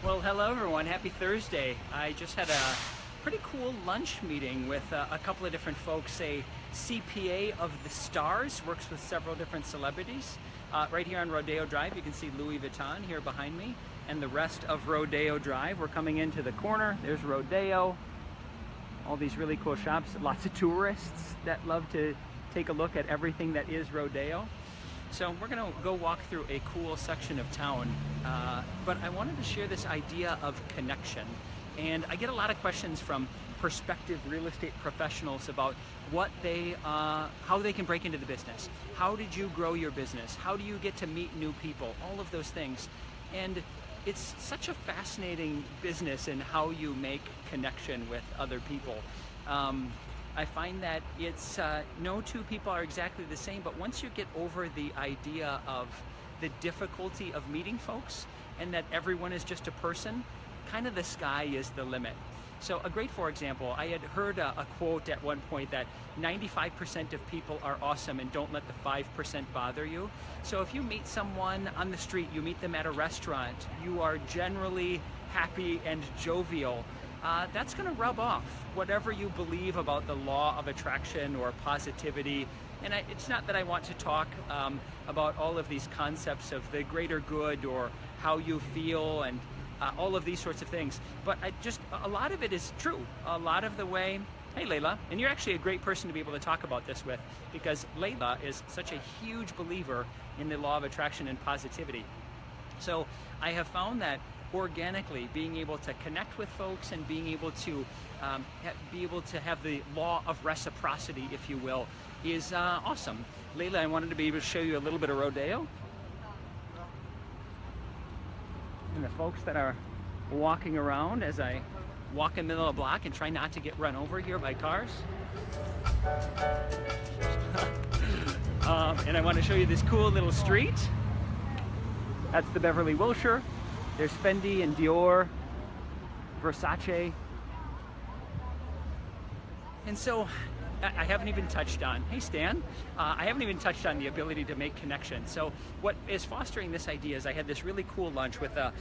Well, hello everyone. Happy Thursday. I just had a pretty cool lunch meeting with a couple of different folks. A CPA of the stars, works with several different celebrities. Right here on Rodeo Drive, you can see Louis Vuitton here behind me and the rest of Rodeo Drive. We're coming into the corner. There's Rodeo. All these really cool shops. Lots of tourists that love to take a look at everything that is Rodeo. So we're going to go walk through a cool section of town, but I wanted to share this idea of connection. And I get a lot of questions from prospective real estate professionals about what how they can break into the business. How did you grow your business? How do you get to meet new people? All of those things. And it's such a fascinating business in how you make connection with other people. I find that it's no two people are exactly the same, but once you get over the idea of the difficulty of meeting folks and that everyone is just a person, kind of the sky is the limit. So a great for example, I had heard a quote at one point that 95% of people are awesome and don't let the 5% bother you. So if you meet someone on the street, you meet them at a restaurant, you are generally happy and jovial, that's going to rub off whatever you believe about the law of attraction or positivity. And it's not that I want to talk about all of these concepts of the greater good or how you feel and all of these sorts of things, but a lot of it is true. A lot of the way, hey Layla, and you're actually a great person to be able to talk about this with, because Layla is such a huge believer in the law of attraction and positivity. So I have found that organically being able to connect with folks and being able to have the law of reciprocity, if you will, is awesome. Layla, I wanted to be able to show you a little bit of Rodeo and the folks that are walking around as I walk in the middle of the block and try not to get run over here by cars. And I want to show you this cool little street. That's the Beverly, Wilshire. There's Fendi and Dior, Versace. And so I haven't even touched on, hey Stan, I haven't even touched on the ability to make connections. So what is fostering this idea is I had this really cool lunch with a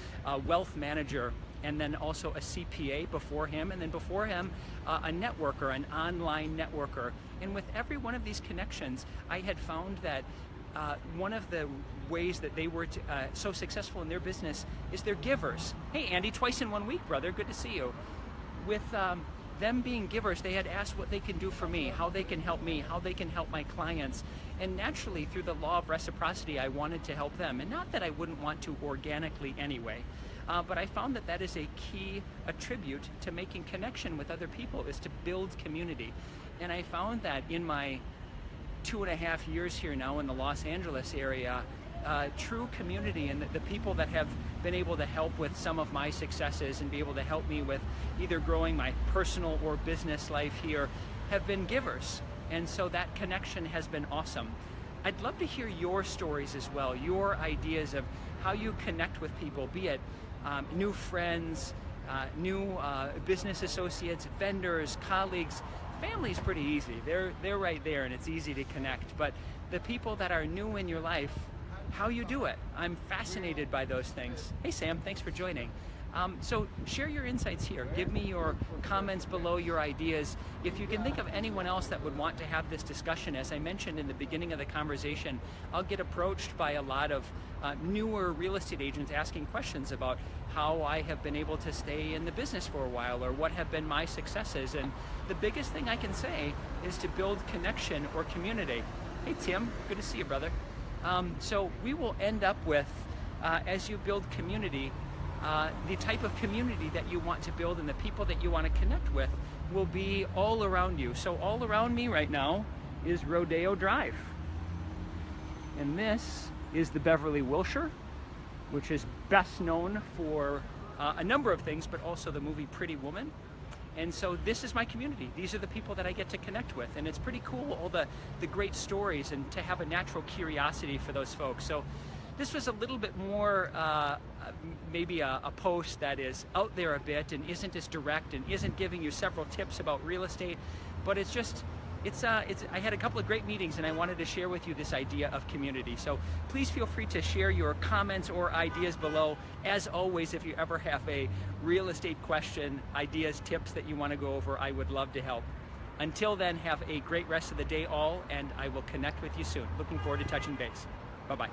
wealth manager and then also a CPA before him, and then before him a networker, an online networker. And with every one of these connections, I had found that one of the ways that they were so successful in their business is they're givers. Hey Andy, twice in 1 week, brother, good to see you. With them being givers, they had asked what they can do for me, how they can help me, how they can help my clients. And naturally, through the law of reciprocity, I wanted to help them. And not that I wouldn't want to organically anyway, but I found that that is a key attribute to making connection with other people, is to build community. And I found that in my 2.5 years here now in the Los Angeles area, true community and the people that have been able to help with some of my successes and be able to help me with either growing my personal or business life here have been givers. And so that connection has been awesome. I'd love to hear your stories as well, your ideas of how you connect with people, be it new friends, new business associates, vendors, colleagues. Family's pretty easy. They're right there and it's easy to connect. But the people that are new in your life, how you do it, I'm fascinated by those things. Hey Sam, thanks for joining. So share your insights here. Give me your comments below, your ideas. If you can think of anyone else that would want to have this discussion, as I mentioned in the beginning of the conversation, I'll get approached by a lot of newer real estate agents asking questions about how I have been able to stay in the business for a while or what have been my successes. And the biggest thing I can say is to build connection or community. Hey Tim, good to see you, brother. So we will end up with, as you build community, the type of community that you want to build and the people that you want to connect with will be all around you. So all around me right now is Rodeo Drive. And this is the Beverly, Wilshire, which is best known for a number of things, but also the movie Pretty Woman. And so this is my community. These are the people that I get to connect with. And it's pretty cool, all the great stories, and to have a natural curiosity for those folks. So this was a little bit more maybe a post that is out there a bit and isn't as direct and isn't giving you several tips about real estate, but it's I had a couple of great meetings, and I wanted to share with you this idea of community. So please feel free to share your comments or ideas below. As always, if you ever have a real estate question, ideas, tips that you want to go over, I would love to help. Until then, have a great rest of the day all, and I will connect with you soon. Looking forward to touching base. Bye-bye.